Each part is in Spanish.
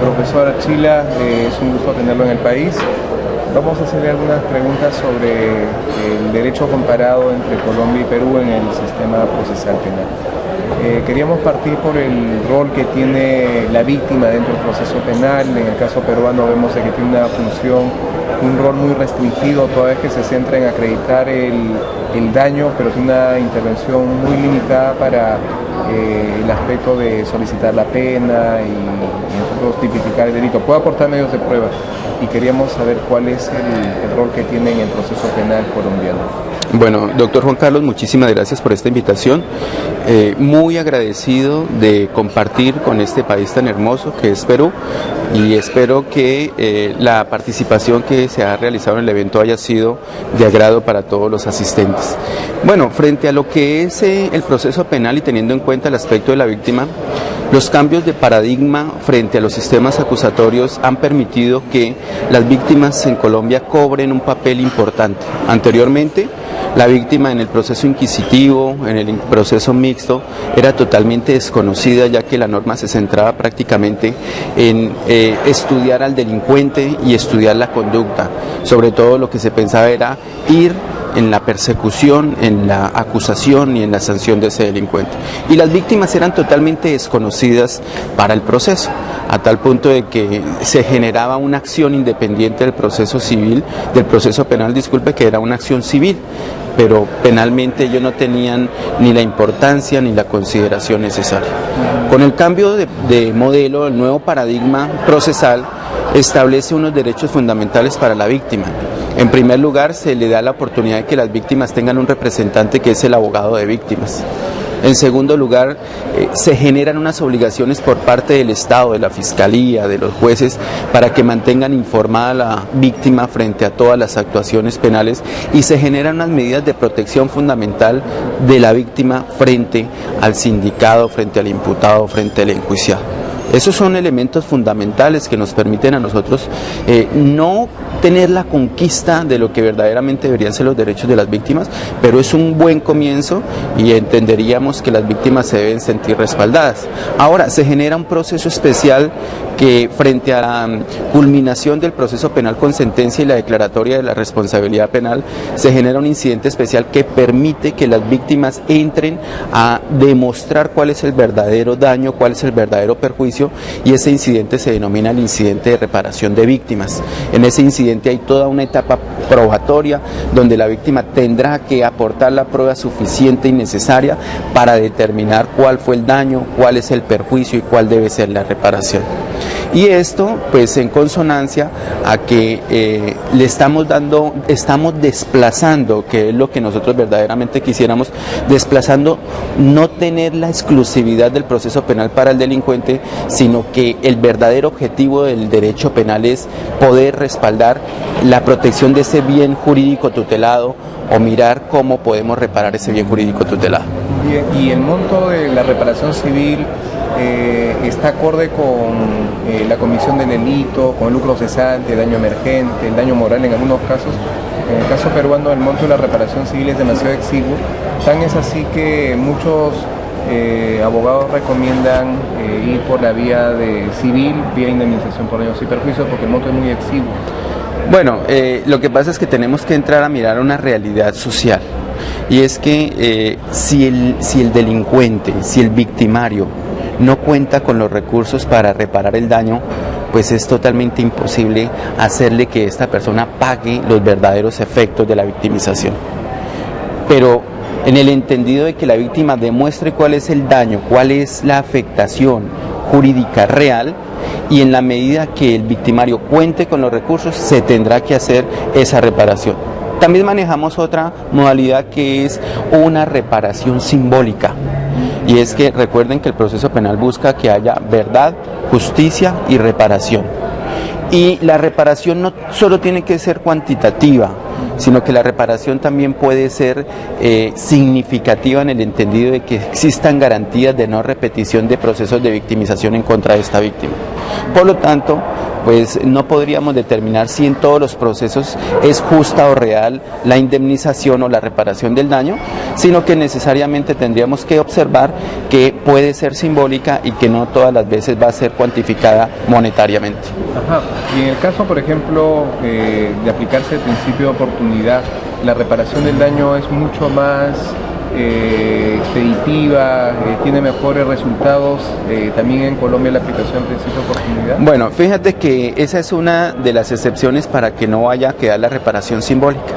Profesor Archila, es un gusto tenerlo en el país. Vamos a hacerle algunas preguntas sobre el derecho comparado entre Colombia y Perú en el sistema procesal penal. Queríamos partir por el rol que tiene la víctima dentro del proceso penal. En el caso peruano vemos que tiene una función, un rol muy restringido, toda vez que se centra en acreditar el daño, pero tiene una intervención muy limitada para el aspecto de solicitar la pena y nosotros tipificar el delito. Puede aportar medios de prueba y queríamos saber cuál es el rol que tiene en el proceso penal colombiano. Bueno, doctor Juan Carlos, muchísimas gracias por esta invitación. Muy agradecido de compartir con este país tan hermoso que es Perú, y espero que la participación que se ha realizado en el evento haya sido de agrado para todos los asistentes. Bueno, frente a lo que es el proceso penal y teniendo en cuenta el aspecto de la víctima, los cambios de paradigma frente a los sistemas acusatorios han permitido que las víctimas en Colombia cobren un papel importante. Anteriormente, la víctima en el proceso inquisitivo, en el proceso mixto, era totalmente desconocida, ya que la norma se centraba prácticamente en estudiar al delincuente y estudiar la conducta. Sobre todo lo que se pensaba era ir en la persecución, en la acusación y en la sanción de ese delincuente. Y las víctimas eran totalmente desconocidas para el proceso, a tal punto de que se generaba una acción independiente del proceso civil, del proceso penal, disculpe, que era una acción civil, pero penalmente ellos no tenían ni la importancia ni la consideración necesaria. Con el cambio de modelo, el nuevo paradigma procesal establece unos derechos fundamentales para la víctima. En primer lugar, se le da la oportunidad de que las víctimas tengan un representante que es el abogado de víctimas. En segundo lugar, se generan unas obligaciones por parte del Estado, de la Fiscalía, de los jueces, para que mantengan informada a la víctima frente a todas las actuaciones penales, y se generan unas medidas de protección fundamental de la víctima frente al sindicado, frente al imputado, frente al enjuiciado. Esos son elementos fundamentales que nos permiten a nosotros no tener la conquista de lo que verdaderamente deberían ser los derechos de las víctimas, pero es un buen comienzo y entenderíamos que las víctimas se deben sentir respaldadas. Ahora, se genera un proceso especial que frente a la culminación del proceso penal con sentencia y la declaratoria de la responsabilidad penal, se genera un incidente especial que permite que las víctimas entren a demostrar cuál es el verdadero daño, cuál es el verdadero perjuicio, y ese incidente se denomina el incidente de reparación de víctimas. En ese incidente hay toda una etapa probatoria donde la víctima tendrá que aportar la prueba suficiente y necesaria para determinar cuál fue el daño, cuál es el perjuicio y cuál debe ser la reparación. Y esto pues en consonancia a que le estamos desplazando, que es lo que nosotros verdaderamente quisiéramos, desplazando no tener la exclusividad del proceso penal para el delincuente, sino que el verdadero objetivo del derecho penal es poder respaldar la protección de ese bien jurídico tutelado o mirar cómo podemos reparar ese bien jurídico tutelado. Y el monto de la reparación civil está acorde con la comisión del delito, con el lucro cesante, daño emergente, el daño moral en algunos casos. En el caso peruano el monto de la reparación civil es demasiado exiguo, tan es así que muchos abogados recomiendan ir por la vía de civil, vía indemnización por daños y perjuicios, porque el monto es muy exiguo. Bueno, lo que pasa es que tenemos que entrar a mirar una realidad social, y es que si el delincuente, si el victimario no cuenta con los recursos para reparar el daño, pues es totalmente imposible hacerle que esta persona pague los verdaderos efectos de la victimización. Pero en el entendido de que la víctima demuestre cuál es el daño, cuál es la afectación jurídica real, y en la medida que el victimario cuente con los recursos, se tendrá que hacer esa reparación. También manejamos otra modalidad que es una reparación simbólica. Y es que recuerden que el proceso penal busca que haya verdad, justicia y reparación. Y la reparación no solo tiene que ser cuantitativa, sino que la reparación también puede ser significativa en el entendido de que existan garantías de no repetición de procesos de victimización en contra de esta víctima. Por lo tanto, pues no podríamos determinar si en todos los procesos es justa o real la indemnización o la reparación del daño, sino que necesariamente tendríamos que observar que puede ser simbólica y que no todas las veces va a ser cuantificada monetariamente. Ajá. Y en el caso, por ejemplo, de aplicarse el principio de oportunidad, la reparación del daño es mucho más expeditiva, tiene mejores resultados, también en Colombia la aplicación del principio de oportunidad. Bueno, fíjate que esa es una de las excepciones para que no vaya a quedar la reparación simbólica,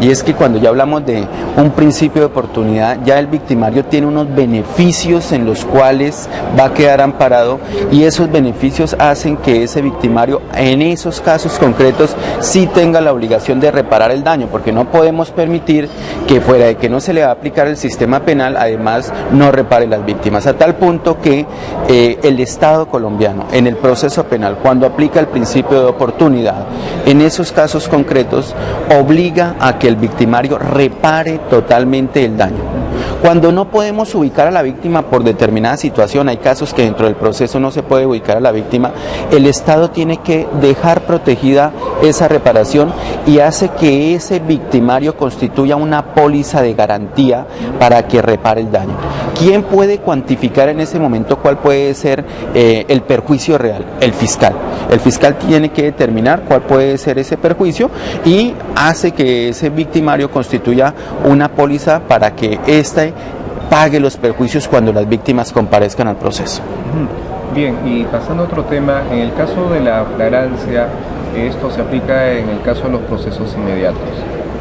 y es que cuando ya hablamos de un principio de oportunidad, ya el victimario tiene unos beneficios en los cuales va a quedar amparado, y esos beneficios hacen que ese victimario en esos casos concretos sí tenga la obligación de reparar el daño, porque no podemos permitir que fuera de que no se le va a aplicar el sistema penal, además no repare las víctimas, a tal punto que el Estado colombiano en el proceso penal, cuando aplica el principio de oportunidad, en esos casos concretos obliga a que el victimario repare totalmente el daño. Cuando no podemos ubicar a la víctima por determinada situación, hay casos que dentro del proceso no se puede ubicar a la víctima, el Estado tiene que dejar protegida esa reparación y hace que ese victimario constituya una póliza de garantía para que repare el daño. ¿Quién puede cuantificar en ese momento cuál puede ser el perjuicio real? El fiscal. El fiscal tiene que determinar cuál puede ser ese perjuicio y hace que ese victimario constituya una póliza para que éste pague los perjuicios cuando las víctimas comparezcan al proceso. Bien, y pasando a otro tema, en el caso de la flagrancia, esto se aplica en el caso de los procesos inmediatos.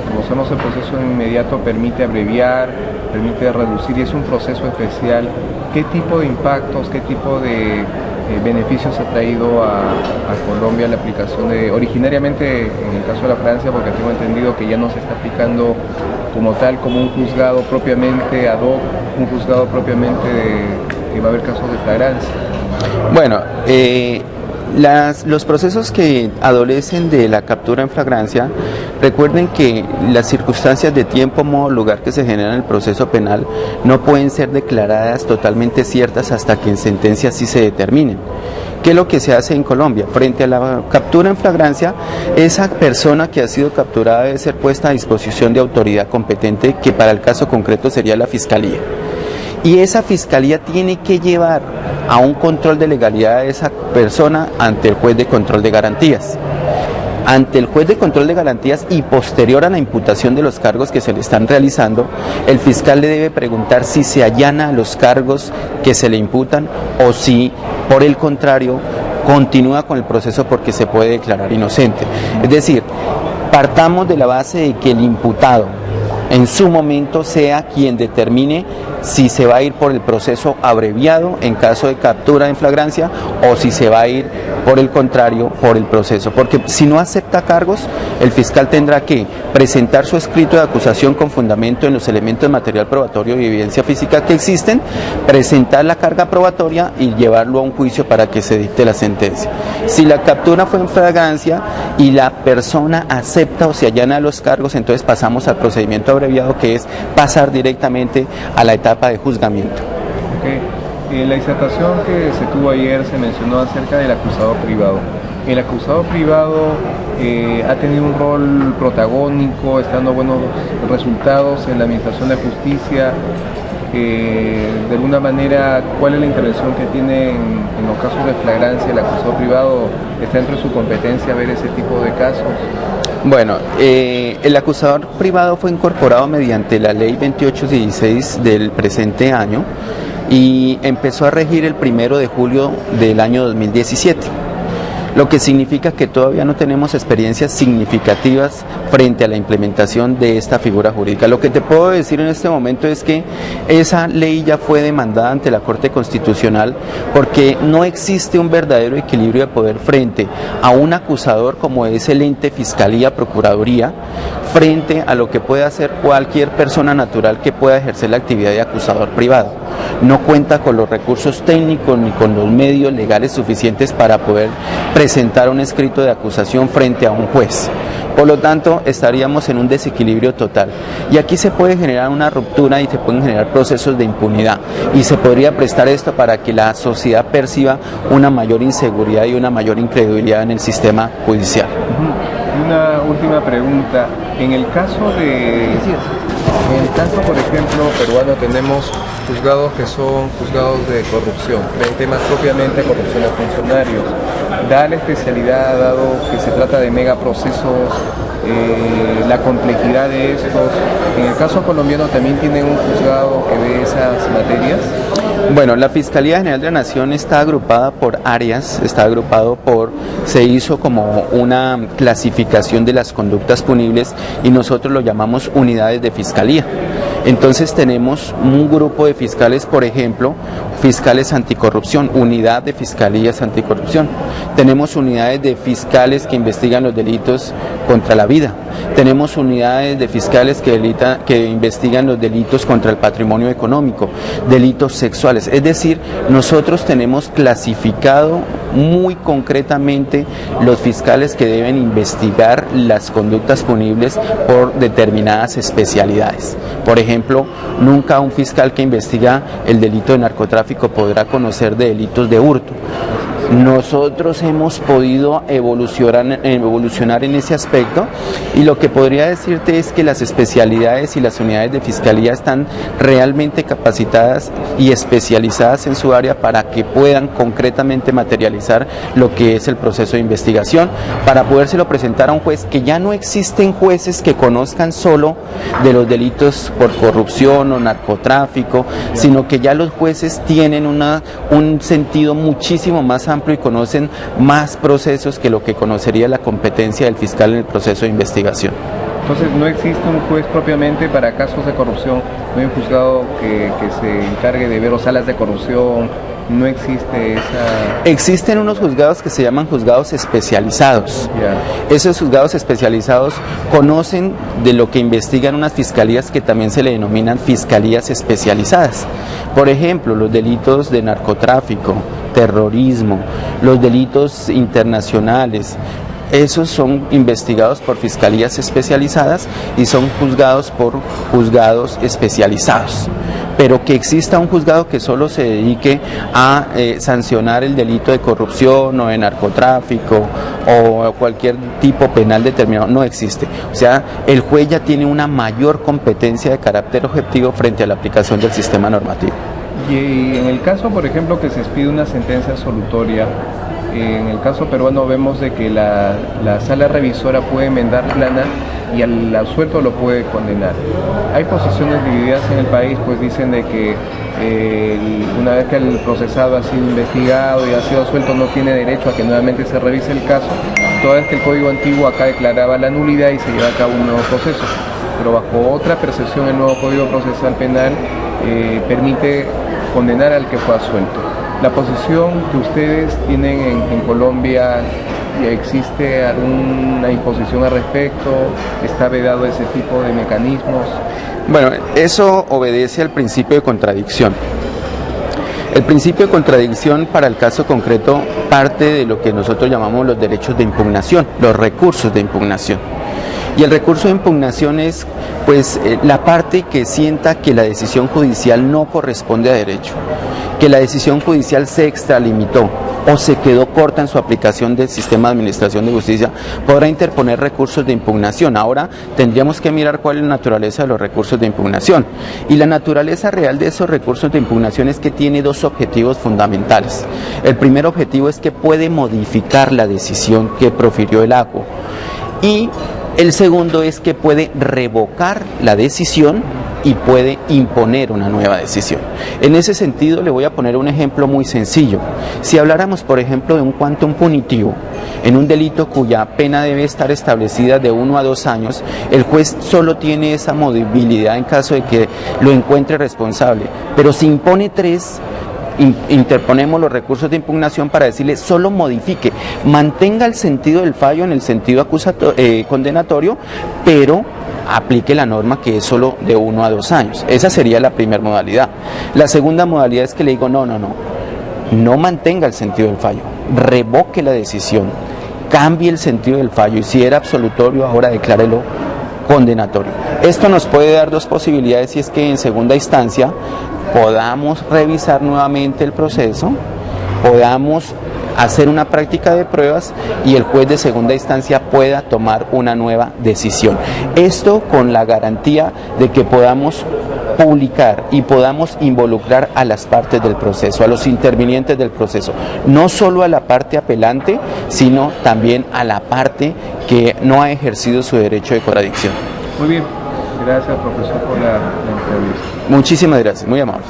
Como sabemos, el proceso inmediato permite abreviar, permite reducir, y es un proceso especial. ¿Qué tipo de impactos, qué tipo de beneficios ha traído a Colombia la aplicación de, originariamente en el caso de la Francia, porque tengo entendido que ya no se está aplicando como tal, como un juzgado propiamente ad hoc, un juzgado propiamente que va a haber casos de flagrancia? Bueno, los procesos que adolecen de la captura en flagrancia, recuerden que las circunstancias de tiempo, modo, lugar que se generan en el proceso penal no pueden ser declaradas totalmente ciertas hasta que en sentencia sí se determinen. ¿Qué es lo que se hace en Colombia? Frente a la captura en flagrancia, esa persona que ha sido capturada debe ser puesta a disposición de autoridad competente, que para el caso concreto sería la Fiscalía. Y esa Fiscalía tiene que llevar a un control de legalidad de esa persona ante el juez de control de garantías. Ante el juez de control de garantías y posterior a la imputación de los cargos que se le están realizando, el fiscal le debe preguntar si se allana los cargos que se le imputan o si, por el contrario, continúa con el proceso porque se puede declarar inocente. Es decir, partamos de la base de que el imputado en su momento sea quien determine si se va a ir por el proceso abreviado en caso de captura en flagrancia o si se va a ir por el contrario por el proceso, porque si no acepta cargos, el fiscal tendrá que presentar su escrito de acusación con fundamento en los elementos de material probatorio y evidencia física que existen, presentar la carga probatoria y llevarlo a un juicio para que se dicte la sentencia. Si la captura fue en flagrancia y la persona acepta o se allana los cargos, entonces pasamos al procedimiento abreviado, que es pasar directamente a la etapa de juzgamiento. Okay. En la disertación que se tuvo ayer se mencionó acerca del acusado privado. El acusado privado ha tenido un rol protagónico, está dando buenos resultados en la administración de justicia. De alguna manera, ¿cuál es la intervención que tiene en los casos de flagrancia el acusado privado? ¿Está dentro de su competencia ver ese tipo de casos? Bueno, el acusador privado fue incorporado mediante la ley 2816 del presente año y empezó a regir el 1 de julio del año 2017. Lo que significa que todavía no tenemos experiencias significativas frente a la implementación de esta figura jurídica. Lo que te puedo decir en este momento es que esa ley ya fue demandada ante la Corte Constitucional porque no existe un verdadero equilibrio de poder frente a un acusador como es el ente Fiscalía, Procuraduría, frente a lo que puede hacer cualquier persona natural que pueda ejercer la actividad de acusador privado. No cuenta con los recursos técnicos ni con los medios legales suficientes para poder presentar un escrito de acusación frente a un juez. Por lo tanto, estaríamos en un desequilibrio total. Y aquí se puede generar una ruptura y se pueden generar procesos de impunidad. Y se podría prestar esto para que la sociedad perciba una mayor inseguridad y una mayor incredulidad en el sistema judicial. Una última pregunta. En el caso, por ejemplo, peruano, tenemos juzgados que son juzgados de corrupción, ven temas propiamente de corrupción a funcionarios. Da la especialidad, dado que se trata de megaprocesos, la complejidad de estos. En el caso colombiano también tienen un juzgado que ve esas materias. Bueno, la Fiscalía General de la Nación está agrupada por áreas, se hizo como una clasificación de las conductas punibles y nosotros lo llamamos unidades de fiscalía. Entonces tenemos un grupo de fiscales, por ejemplo, fiscales anticorrupción, unidad de fiscalías anticorrupción. Tenemos unidades de fiscales que investigan los delitos contra la vida. Tenemos unidades de fiscales que investigan los delitos contra el patrimonio económico, delitos sexuales. Es decir, nosotros tenemos clasificado muy concretamente los fiscales que deben investigar las conductas punibles por determinadas especialidades. Por ejemplo, nunca un fiscal que investiga el delito de narcotráfico podrá conocer de delitos de hurto. Nosotros hemos podido evolucionar en ese aspecto y lo que podría decirte es que las especialidades y las unidades de fiscalía están realmente capacitadas y especializadas en su área para que puedan concretamente materializar lo que es el proceso de investigación, para podérselo presentar a un juez, que ya no existen jueces que conozcan solo de los delitos por corrupción o narcotráfico, sino que ya los jueces tienen un sentido muchísimo más amplio y conocen más procesos que lo que conocería la competencia del fiscal en el proceso de investigación. Entonces no existe un juez propiamente para casos de corrupción, no hay un juzgado que se encargue de ver, o salas de corrupción, no existe esa... Existen unos juzgados que se llaman juzgados especializados. Yeah. Esos juzgados especializados conocen de lo que investigan unas fiscalías que también se le denominan fiscalías especializadas. Por ejemplo, los delitos de narcotráfico, terrorismo, los delitos internacionales. Esos son investigados por fiscalías especializadas y son juzgados por juzgados especializados. Pero que exista un juzgado que solo se dedique a sancionar el delito de corrupción o de narcotráfico o cualquier tipo penal determinado, no existe. O sea, el juez ya tiene una mayor competencia de carácter objetivo frente a la aplicación del sistema normativo. Y en el caso, por ejemplo, que se expide una sentencia absolutoria, en el caso peruano vemos de que la sala revisora puede enmendar plana y al absuelto lo puede condenar. Hay posiciones divididas en el país, pues dicen de que una vez que el procesado ha sido investigado y ha sido absuelto no tiene derecho a que nuevamente se revise el caso, toda vez que el Código Antiguo acá declaraba la nulidad y se lleva a cabo un nuevo proceso. Pero bajo otra percepción el nuevo Código Procesal Penal permite condenar al que fue absuelto. La posición que ustedes tienen en Colombia, ¿existe alguna imposición al respecto? ¿Está vedado ese tipo de mecanismos? Bueno, eso obedece al principio de contradicción. El principio de contradicción para el caso concreto parte de lo que nosotros llamamos los derechos de impugnación, los recursos de impugnación. Y el recurso de impugnación es pues la parte que sienta que la decisión judicial no corresponde a derecho, que la decisión judicial se extralimitó o se quedó corta en su aplicación del sistema de administración de justicia, podrá interponer recursos de impugnación. Ahora tendríamos que mirar cuál es la naturaleza de los recursos de impugnación. Y la naturaleza real de esos recursos de impugnación es que tiene dos objetivos fundamentales. El primer objetivo es que puede modificar la decisión que profirió el AGO. Y el segundo es que puede revocar la decisión y puede imponer una nueva decisión. En ese sentido le voy a poner un ejemplo muy sencillo. Si habláramos, por ejemplo, de un quantum punitivo, en un delito cuya pena debe estar establecida de 1 a 2 años, el juez solo tiene esa movilidad en caso de que lo encuentre responsable, pero si impone 3, interponemos los recursos de impugnación para decirle solo modifique, mantenga el sentido del fallo en el sentido condenatorio, pero aplique la norma que es solo de 1 a 2 años. Esa sería la primera modalidad. La segunda modalidad es que le digo no mantenga el sentido del fallo, revoque la decisión, cambie el sentido del fallo y si era absolutorio ahora declárelo condenatorio. Esto nos puede dar dos posibilidades, y es que en segunda instancia podamos revisar nuevamente el proceso, podamos hacer una práctica de pruebas y el juez de segunda instancia pueda tomar una nueva decisión. Esto con la garantía de que podamos publicar y podamos involucrar a las partes del proceso, a los intervinientes del proceso, no solo a la parte apelante, sino también a la parte que no ha ejercido su derecho de contradicción. Muy bien, gracias profesor por la entrevista. Muchísimas gracias, muy amable.